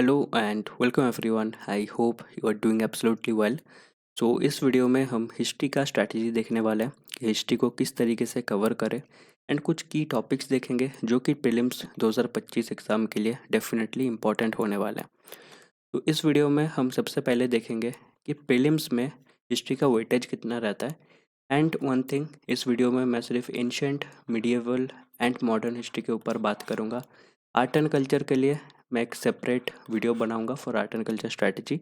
Hello and welcome everyone. I hope you are doing absolutely well. So इस video में हम history का strategy देखने वाले हैं कि हिस्ट्री को किस तरीके से कवर करें एंड कुछ की टॉपिक्स देखेंगे जो कि प्रीलिम्स 2025 एग्ज़ाम के लिए डेफिनेटली इंपॉर्टेंट होने वाले हैं। तो इस वीडियो में हम सबसे पहले देखेंगे कि प्रीलिम्स में हिस्ट्री का वेटेज कितना रहता है। एंड वन थिंग, इस वीडियो में मैं सिर्फ ancient, medieval and modern history के ऊपर बात करूँगा। आर्ट एंड कल्चर के लिए मैं एक सेपरेट वीडियो बनाऊंगा for art and culture strategy.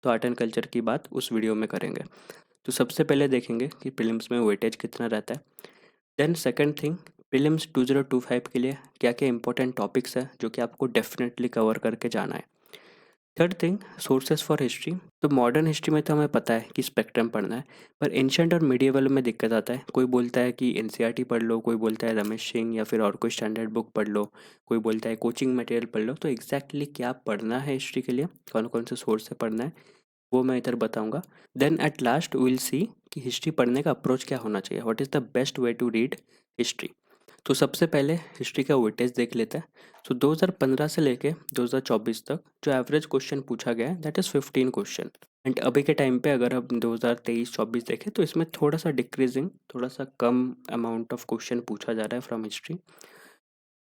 तो आर्ट एंड कल्चर की बात उस वीडियो में करेंगे। तो सबसे पहले देखेंगे कि प्रीलिम्स में वेटेज कितना रहता है। देन सेकंड थिंग, प्रीलिम्स 2025 के लिए क्या क्या इंपॉर्टेंट टॉपिक्स है जो कि आपको डेफिनेटली कवर करके जाना है। Third thing, sources for history. तो मॉडर्न हिस्ट्री में तो हमें पता है कि स्पेक्ट्रम पढ़ना है, पर एंशंट और मिडिएवल में दिक्कत आता है। कोई बोलता है कि एनसीईआरटी पढ़ लो, कोई बोलता है रमेश सिंह या फिर और कोई स्टैंडर्ड बुक पढ़ लो, कोई बोलता है कोचिंग मटेरियल पढ़ लो। तो एग्जैक्टली क्या पढ़ना है हिस्ट्री के लिए, कौन कौन से सोर्स से पढ़ना है, वो मैं इधर बताऊंगा। Then at last will see कि हिस्ट्री पढ़ने का अप्रोच क्या होना चाहिए, what is the best way to read history. तो सबसे पहले हिस्ट्री का वेटेज देख लेते हैं। सो 2015 से लेके 2024 तक जो एवरेज क्वेश्चन पूछा गया है दैट इज़ 15 क्वेश्चन। एंड अभी के टाइम पे अगर हम 2023-24 देखें तो इसमें थोड़ा सा डिक्रीजिंग, थोड़ा सा कम अमाउंट ऑफ क्वेश्चन पूछा जा रहा है फ्रॉम हिस्ट्री।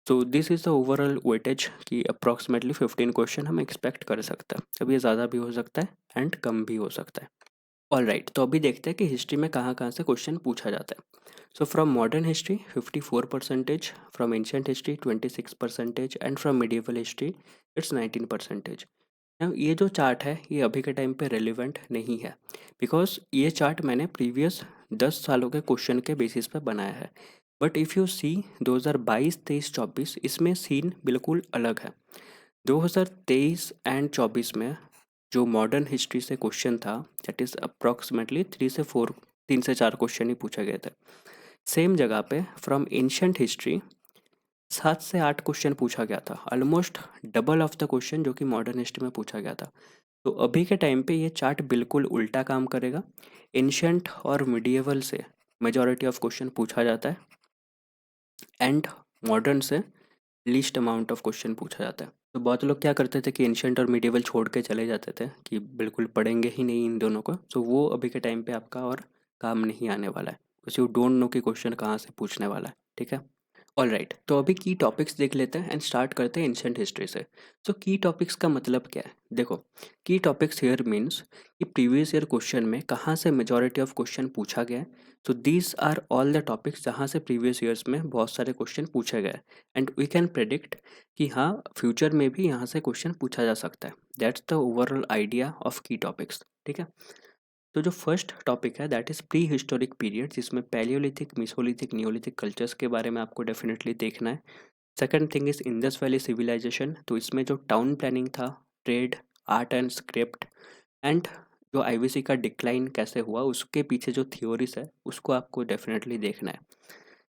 तो this is the overall weightage कि अप्रॉक्सीमेटली 15 क्वेश्चन हम एक्सपेक्ट कर सकते हैं। अब ये ज़्यादा भी हो सकता है एंड कम भी हो सकता है। ऑल राइट, तो अभी देखते हैं कि हिस्ट्री में कहाँ कहाँ से क्वेश्चन पूछा जाता है। So from modern history 54%, from ancient history 26% and from medieval history it's 19%। अब ये जो चार्ट है ये अभी के टाइम पे रेलिवेंट नहीं है, बिकॉज ये चार्ट मैंने प्रीवियस 10 सालों के क्वेश्चन के बेसिस पे बनाया है। बट इफ़ यू सी 2022, 23, 24 इसमें सीन बिल्कुल अलग है। 2023 एंड 24 में जो मॉडर्न हिस्ट्री से क्वेश्चन था दैट इज़ अप्रॉक्सीमेटली 3 से 4 क्वेश्चन ही पूछे गए थे। सेम जगह पे फ्रॉम एंशंट हिस्ट्री 7 से 8 क्वेश्चन पूछा गया था, almost double of the question जो कि मॉडर्न हिस्ट्री में पूछा गया था। तो अभी के टाइम पे ये चार्ट बिल्कुल उल्टा काम करेगा। एंशंट और मिडिएवल से मेजॉरिटी ऑफ क्वेश्चन पूछा जाता है एंड मॉडर्न से लीस्ट अमाउंट ऑफ क्वेश्चन पूछा जाता है। तो बहुत लोग क्या करते थे कि एंशंट और मिडिएवल छोड़ के चले जाते थे कि बिल्कुल पढ़ेंगे ही नहीं इन दोनों को। तो वो अभी के टाइम पे आपका और काम नहीं आने वाला है, बिकॉज यू डोंट नो कि क्वेश्चन कहाँ से पूछने वाला है। ठीक है, ऑल राइट, तो अभी की टॉपिक्स देख लेते हैं एंड स्टार्ट करते हैं एंशंट हिस्ट्री से। सो की टॉपिक्स का मतलब क्या है, देखो। की टॉपिक्स हेयर मीन्स कि प्रीवियस ईयर क्वेश्चन में कहाँ से मेजॉरिटी ऑफ क्वेश्चन पूछा गया है। So these are all the topics जहाँ से प्रीवियस ईयर्स में बहुत सारे क्वेश्चन पूछे गए एंड वी कैन प्रेडिक्ट कि हाँ फ्यूचर में भी यहाँ से क्वेश्चन पूछा जा सकता है। That's the overall idea of key topics. ठीक है, तो जो फर्स्ट टॉपिक है that is prehistoric period, जिसमें पैलियोलिथिक, मिसोलिथिक, नियोलिथिक कल्चर्स के बारे में आपको डेफिनेटली देखना है। Second thing is Indus valley civilisation. तो इसमें जो टाउन प्लानिंग था, trade, art and script and जो आईवीसी का डिक्लाइन कैसे हुआ उसके पीछे जो थियोरीज है उसको आपको डेफिनेटली देखना है।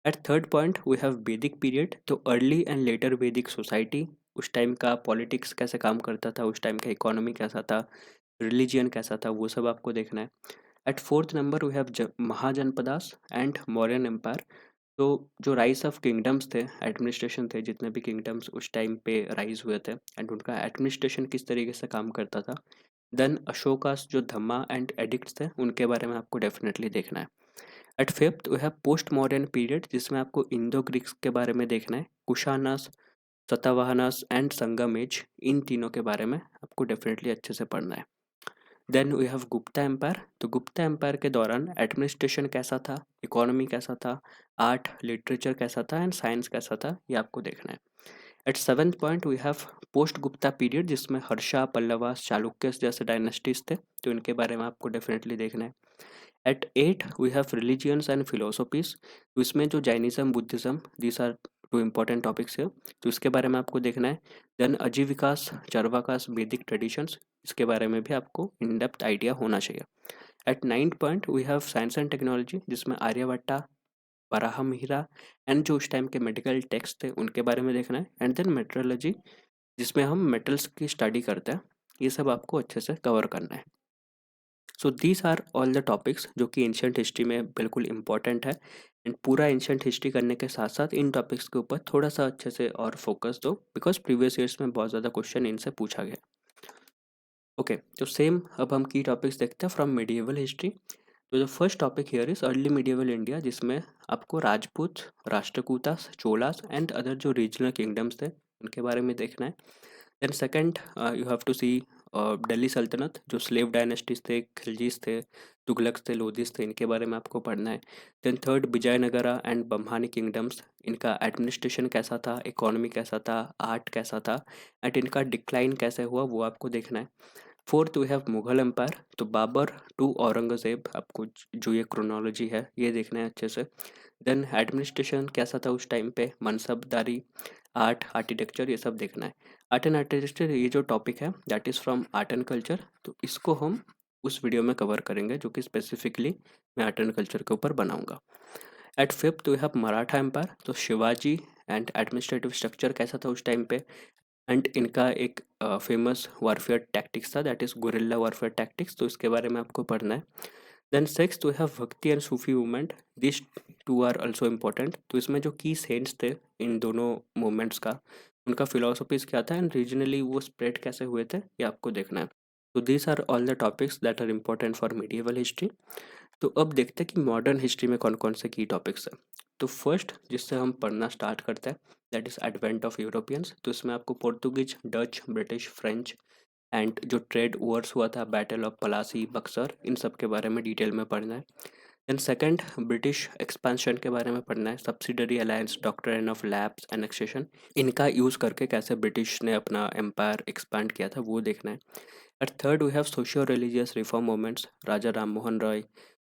At third point we have Vedic period. तो early and later Vedic society, उस टाइम का पॉलिटिक्स कैसे काम करता था, उस टाइम का इकोनॉमी कैसा था, रिलीजियन कैसा था, वो सब आपको देखना है। At fourth number we have mahajanapadas and Mauryan empire. तो जो राइज ऑफ किंगडम्स थे, एडमिनिस्ट्रेशन थे, जितने भी किंगडम्स उस टाइम पे राइज हुए थे एंड उनका एडमिनिस्ट्रेशन किस तरीके से काम करता था। देन अशोकास जो धम्मा एंड एडिक्ट्स थे उनके बारे में आपको डेफिनेटली देखना है। At fifth we have post modern period, जिसमें आपको इंडो ग्रीक्स के बारे में देखना है। कुशानास, सतवाहनास एंड संगमेज, इन तीनों के बारे में आपको डेफिनेटली अच्छे से पढ़ना है। Then we have Gupta empire. तो गुप्ता एम्पायर के दौरान एडमिनिस्ट्रेशन कैसा था, इकोनॉमी कैसा था, आर्ट लिटरेचर कैसा था एंड साइंस कैसा था, ये आपको देखना है। At seventh point we have post Gupta period, जिसमें हर्षा, पल्लवास, चालुक्यस जैसे डायनेस्टीज थे, तो इनके बारे में आपको डेफिनेटली देखना है। At eight we have religions and philosophies. तो इसमें जो Jainism, Buddhism, these are two important topics है, तो इसके बारे में आपको देखना है। देन अजीविकास, चरवाकास, वैदिक ट्रेडिशंस, इसके बारे में भी आपको इन डेप्थ आइडिया होना चाहिए। At ninth point we have science and technology, जिसमें आर्यभट्टा, वराहमिहिर एंड जो उस टाइम के मेडिकल टेक्स्ट थे उनके बारे में देखना है। एंड देन मेट्रोलॉजी, जिसमें हम मेटल्स की स्टडी करते हैं। ये सब आपको अच्छे से कवर करना है। So these are all the topics जो कि एंशियंट हिस्ट्री में बिल्कुल इंपॉर्टेंट है। एंड पूरा एंशियंट हिस्ट्री करने के साथ साथ इन टॉपिक्स के ऊपर थोड़ा सा अच्छे से और फोकस दो, बिकॉज प्रीवियस ईयर्स में बहुत ज़्यादा क्वेश्चन इनसे पूछा गया। ओके, तो सेम अब हम की टॉपिक्स देखते हैं फ्रॉम मिडिएवल हिस्ट्री। तो the first topic here is early medieval India, जिसमें आपको राजपूत, राष्ट्रकूटास, चोलास एंड अदर जो रीजनल किंगडम्स थे उनके बारे में देखना है। Then second you have to see Delhi सल्तनत, जो स्लेव डायनेस्टीज थे, खिलजीज थे, तुगलक्स थे, लोधीस थे, इनके बारे में आपको पढ़ना है। Then third Vijayanagara and Bahmani kingdoms, इनका एडमिनिस्ट्रेशन कैसा था, इकोनॉमी कैसा था, आर्ट कैसा था एंड इनका डिक्लाइन कैसे हुआ वो आपको देखना है। Fourth we have Mughal empire, तो बाबर टू औरंगज़ेब, आपको जो ये क्रोनोलॉजी है ये देखना है अच्छे से। देन एडमिनिस्ट्रेशन कैसा था उस टाइम पे, मनसबदारी, आर्ट, आर्किटेक्चर, ये सब देखना है। आर्ट एंड आर्किटेक्चर ये जो टॉपिक है that is from art and culture, तो इसको हम उस वीडियो में कवर करेंगे जो कि स्पेसिफिकली मैं आर्ट एंड कल्चर के ऊपर बनाऊंगा। At fifth we have Maratha empire, तो शिवाजी एंड एडमिनिस्ट्रेटिव स्ट्रक्चर कैसा था उस टाइम पे एंड इनका एक फेमस वारफेयर टैक्टिक्स था that is guerrilla warfare tactics, तो इसके बारे में आपको पढ़ना है। Then six we have bhakti and Sufi movement, this two are also important, तो इसमें जो की सेंट्स थे इन दोनों मूवमेंट्स का, उनका फिलोसफीज क्या था एंड रीजनली वो स्प्रेड कैसे हुए थे ये आपको देखना है। तो these are all the topics that are important for medieval history. तो अब देखते हैं कि मॉडर्न हिस्ट्री में कौन कौन से की टॉपिक्स हैं। तो फर्स्ट जिससे हम पढ़ना स्टार्ट करते हैं that is advent of Europeans, तो इसमें आपको Portuguese, Dutch, British, French and जो ट्रेड वॉर्स हुआ था, बैटल ऑफ पलासी, बक्सर, इन सब के बारे में डिटेल में पढ़ना है। देन सेकंड ब्रिटिश एक्सपेंशन के बारे में पढ़ना है, subsidiary alliance, doctrine of lapse, annexation, इनका यूज़ करके कैसे ब्रिटिश ने अपना एम्पायर एक्सपांड किया था वो देखना है। At third we have socio religious reform movements, Raja Ram Mohan Roy,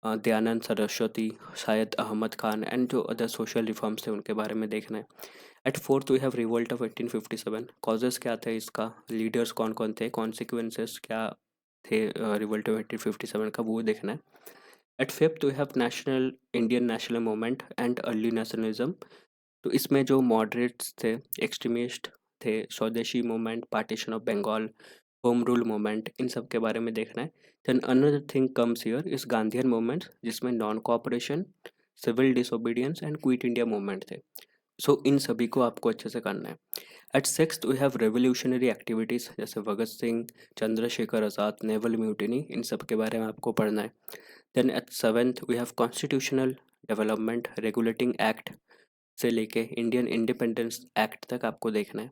Dayanand Saraswati, Syed Ahmad Khan and जो अदर सोशल रिफॉर्म्स थे उनके बारे में देखना है। At fourth we have revolt of 1857, causes क्या थे इसका, लीडर्स कौन कौन थे, कॉन्सिक्वेंसेस क्या थे रिवोल्ट ऑफ 1857 का, वो देखना है। At fifth we have national Indian national movement and early nationalism, तो इसमें जो मॉडरेट्स थे, एक्सट्रीमिस्ट थे, swadeshi movement, partition of Bengal, home rule movement, इन सब के बारे में देखना है। Then another thing comes here is Gandhian movement, जिसमें non cooperation, civil disobedience and quit India movement थे। सो इन सभी को आपको अच्छे से करना है। At sixth we have revolutionary activities, जैसे भगत सिंह, चंद्रशेखर आज़ाद, नेवल म्यूटिनी, इन सब के बारे में आपको पढ़ना है। Then at seventh we have constitutional development, regulating act से लेके इंडियन इंडिपेंडेंस एक्ट तक आपको देखना है।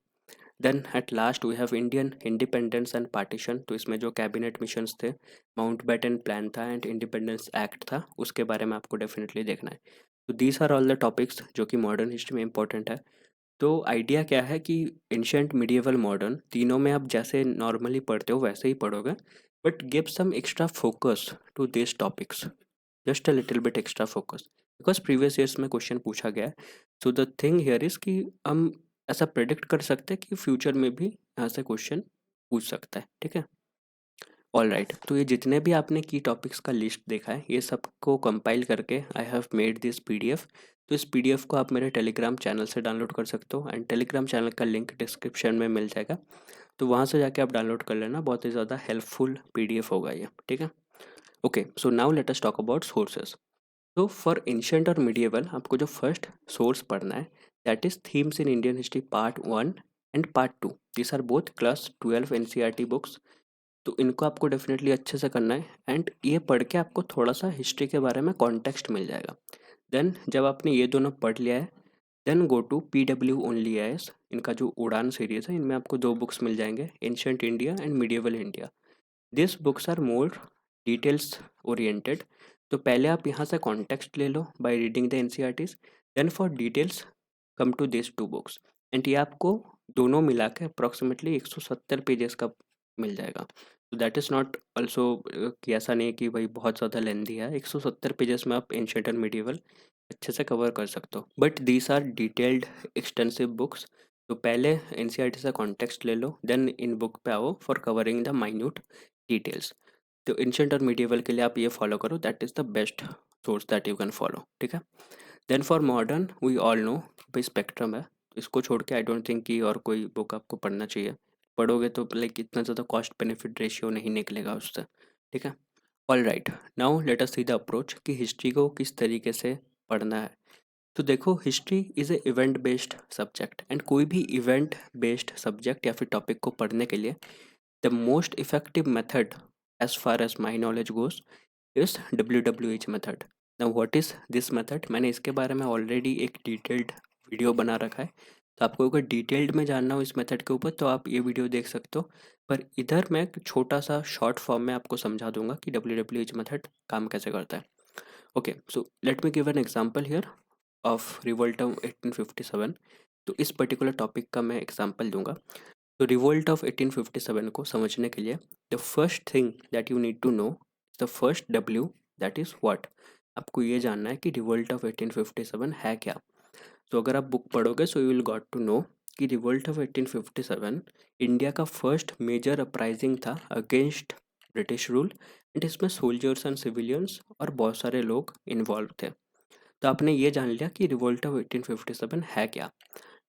Then at last we have Indian independence and partition, तो इसमें जो कैबिनेट मिशंस थे, माउंटबेटन प्लान था एंड इंडिपेंडेंस एक्ट था, उसके बारे में आपको डेफिनेटली देखना है। तो these are all the topics जो कि मॉडर्न हिस्ट्री में इंपॉर्टेंट है। तो आइडिया क्या है कि एंशियंट, मिडिएवल, मॉडर्न, तीनों में आप जैसे नॉर्मली पढ़ते हो वैसे ही पढ़ोगे, but give some extra focus to this topics, just a little bit extra focus, because previous years में क्वेश्चन पूछा गया है। So the thing here is कि हम ऐसा प्रेडिक्ट कर सकते हैं कि फ्यूचर में भी यहाँ से क्वेश्चन पूछ सकता है, ठीक है। ऑल राइट, तो ये जितने भी आपने की टॉपिक्स का लिस्ट देखा है, ये सबको कंपाइल करके I have made this PDF. तो इस पीडीएफ को आप मेरे टेलीग्राम चैनल से डाउनलोड कर सकते हो एंड टेलीग्राम चैनल का लिंक डिस्क्रिप्शन में मिल जाएगा, तो वहाँ से जाके आप डाउनलोड कर लेना, बहुत ही ज़्यादा हेल्पफुल पीडीएफ होगा ये, ठीक है। Okay, so now let us talk about sources. तो फॉर एंशियंट और मिडिएवल आपको जो फर्स्ट सोर्स पढ़ना है that is themes in Indian history part 1 and part 2, this are both class 12 NCERT books, तो इनको आपको डेफिनेटली अच्छे से करना है एंड ये पढ़ के आपको थोड़ा सा हिस्ट्री के बारे में कॉन्टेक्स्ट मिल जाएगा। देन जब आपने ये दोनों पढ़ लिया है, then go to PW only IAS, इनका जो उड़ान सीरीज है इनमें आपको दो बुक्स मिल जाएंगे, ancient India and medieval India. This books are more details oriented, तो पहले आप यहाँ से कॉन्टेक्स्ट ले लो by reading the NCERTs, then for details come to this two books, and ये आपको दोनों मिला के अप्रॉक्सीमेटली 170 पेजेस का मिल जाएगा। तो दैट इज़ नॉट ऑल्सो कि ऐसा नहीं है कि भाई बहुत ज़्यादा लेंदी है, 170 पेजेस में आप एंशिएंट एंड मिडिएवल अच्छे से कवर कर सकते हो, but these are detailed extensive books. तो पहले एनसीईआरटी से कॉन्टेक्स्ट ले लो, देन इन बुक पे आओ for covering the minute details. तो एंशिएंट और मिडिएवल के लिए आप ये फॉलो करो, that is the best source that you can follow, ठीक है। Then for modern we all know भाई स्पेक्ट्रम है, तो इसको छोड़ के आई डोंट थिंक कि और कोई बुक आपको पढ़ना चाहिए, पढ़ोगे तो लाइक इतना ज़्यादा कॉस्ट बेनिफिट रेशियो नहीं निकलेगा उससे, ठीक है। All right, now let us see the approach कि हिस्ट्री को किस तरीके से पढ़ना है। तो देखो, history is a event based subject and कोई भी इवेंट बेस्ड सब्जेक्ट या फिर टॉपिक को पढ़ने के लिए the most effective method as far as my knowledge goes is WWH method. Now what is this method, मैंने इसके बारे में ऑलरेडी एक डिटेल्ड वीडियो बना रखा है, तो आपको अगर डिटेल्ड में जानना हो इस मेथड के ऊपर तो आप ये वीडियो देख सकते हो। पर इधर मैं एक छोटा सा शॉर्ट फॉर्म में आपको समझा दूंगा कि WWH मेथड काम कैसे करता है। Okay, so let me give an example here of revolt of 1857। तो इस पर्टिकुलर टॉपिक का मैं एग्जांपल दूंगा। तो रिवोल्ट ऑफ 1857 को समझने के लिए the first thing that you need to know, the first W, that is what. आपको ये जानना है कि रिवोल्ट ऑफ 1857 है क्या। तो अगर आप बुक पढ़ोगे so you will got to know कि रिवोल्ट ऑफ 1857 इंडिया का फर्स्ट मेजर अपराइजिंग था अगेंस्ट ब्रिटिश रूल, एंड इसमें सोल्जर्स एंड सिविलियंस और बहुत सारे लोग इन्वॉल्व थे। तो आपने ये जान लिया कि रिवोल्ट ऑफ 1857 है क्या।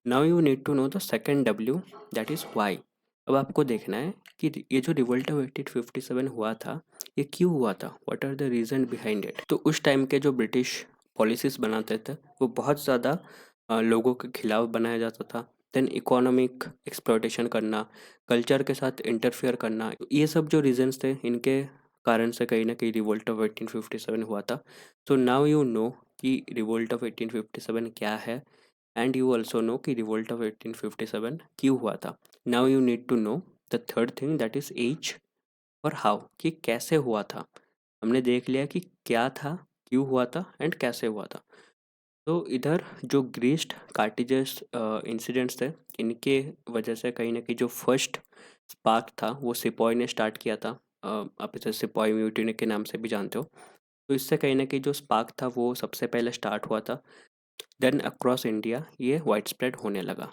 Now you need to know the second W, that is why. अब आपको देखना है कि ये जो रिवोल्ट ऑफ 1857 हुआ था ये क्यों हुआ था, what are the reason behind it. तो उस टाइम के जो ब्रिटिश पॉलिसीज़ बनाते थे वो बहुत ज़्यादा लोगों के खिलाफ बनाया जाता था। देन इकोनॉमिक एक्सप्लॉयटेशन करना, कल्चर के साथ इंटरफेयर करना, ये सब जो रीजंस थे इनके कारण से कहीं ना कहीं रिवोल्ट ऑफ 1857 हुआ था। सो नाउ यू नो कि रिवोल्ट ऑफ 1857 क्या है, एंड यू ऑल्सो नो कि रिवोल्ट ऑफ 1857 क्यों हुआ था। Now you need to know the third thing, that is as और हाउ, कि कैसे हुआ था। हमने देख लिया कि क्या था, क्यों हुआ था एंड कैसे हुआ था। तो इधर जो ग्रीस्ट कार्टिजस इंसिडेंट्स थे इनके वजह से कहीं ना कहीं जो फर्स्ट स्पार्क था वो सिपॉय ने स्टार्ट किया था। आप इसे सिपॉय म्यूटिनी के नाम से भी जानते हो। तो इससे कहीं ना कहीं जो स्पार्क था वो सबसे पहले स्टार्ट हुआ था। देन अक्रॉस इंडिया ये वाइड स्प्रेड होने लगा।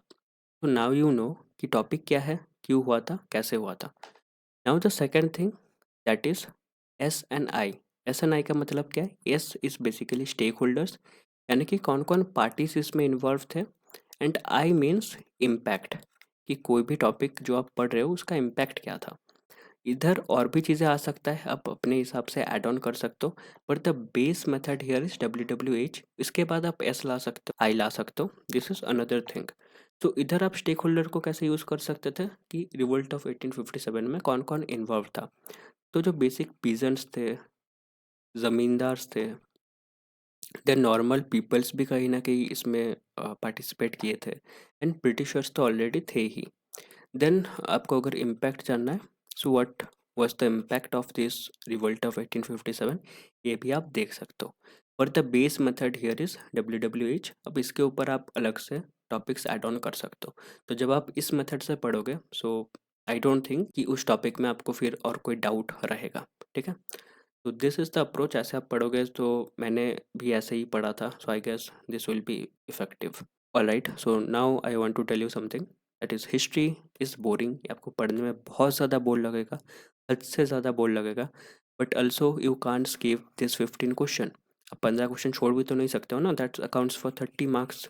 तो नाउ यू नो कि टॉपिक क्या है, क्यों हुआ था, कैसे हुआ था। Now the second thing, that is S&I। S&I का मतलब क्या है, S is basically stakeholders, यानी कि कौन कौन पार्टीज इसमें इन्वॉल्व थे, एंड आई मीन्स इम्पैक्ट, कि कोई भी टॉपिक जो आप पढ़ रहे हो उसका इम्पैक्ट क्या था। इधर और भी चीज़ें आ सकता है, आप अपने हिसाब से ऐड ऑन कर सकते हो, but the base method here is WWH। इसके बाद आप एस ला सकते हो, आई ला सकते हो, दिस इज अनदर थिंग। तो इधर आप स्टेक होल्डर को कैसे यूज़ कर सकते थे कि रिवोल्ट ऑफ 1857 में कौन कौन इन्वॉल्व था। तो जो बेसिक पीजेंट्स थे, ज़मींदार्स थे, द नॉर्मल पीपल्स भी कहीं ना कहीं इसमें पार्टिसिपेट किए थे, एंड ब्रिटिशर्स तो ऑलरेडी थे ही। देन आपको अगर इम्पैक्ट जानना है, so what was the impact of this revolt of 1857, ये भी आप देख सकते हो। पर the base method here is WWH। अब इसके ऊपर आप अलग से टॉपिक्स ऐड ऑन कर सकते हो। तो जब आप इस मेथड से पढ़ोगे सो आई डोंट थिंक कि उस टॉपिक में आपको फिर और कोई डाउट रहेगा। ठीक है, तो दिस इज़ द अप्रोच। ऐसे आप पढ़ोगे तो मैंने भी ऐसे ही पढ़ा था, so I guess this will be effective. Alright, so now I want to tell you something, that is history is boring. आपको पढ़ने में बहुत ज़्यादा बोर लगेगा, हद से ज़्यादा बोर लगेगा, but also you can't skip this 15 question. आप 15 क्वेश्चन छोड़ भी तो नहीं सकते हो ना, that accounts for 30 marks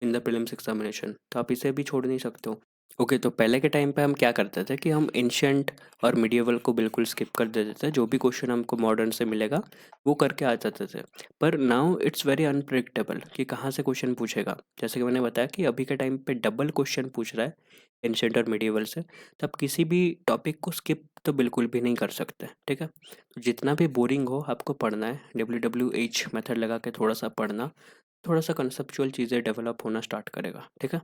in the prelims examination, तो आप इसे भी छोड़ नहीं सकते हो। ओके, तो पहले के टाइम पे हम क्या करते थे कि हम एंशियंट और मिडिएवल को बिल्कुल स्किप कर देते थे, जो भी क्वेश्चन हमको मॉडर्न से मिलेगा वो करके आ जाते थे। पर नाउ इट्स वेरी अनप्रिडिक्टेबल कि कहाँ से क्वेश्चन पूछेगा। जैसे कि मैंने बताया कि अभी के टाइम पे डबल क्वेश्चन पूछ रहा है एंशियंट और मिडिएवल से, तो आप किसी भी टॉपिक को स्किप तो बिल्कुल भी नहीं कर सकते। ठीक है, तो जितना भी बोरिंग हो आपको पढ़ना है, WWH मेथड लगा के थोड़ा सा पढ़ना, थोड़ा सा कंसेप्चुअल चीज़ें डेवलप होना स्टार्ट करेगा। ठीक है,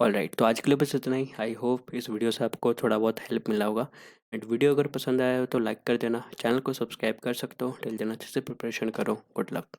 ऑलराइट, तो आज के लिए बस इतना ही। आई होप इस वीडियो से आपको थोड़ा बहुत हेल्प मिला होगा, एंड वीडियो अगर पसंद आया हो तो लाइक कर देना, चैनल को सब्सक्राइब कर सकते हो। टिल देन अच्छे से प्रिपरेशन करो, गुड लक।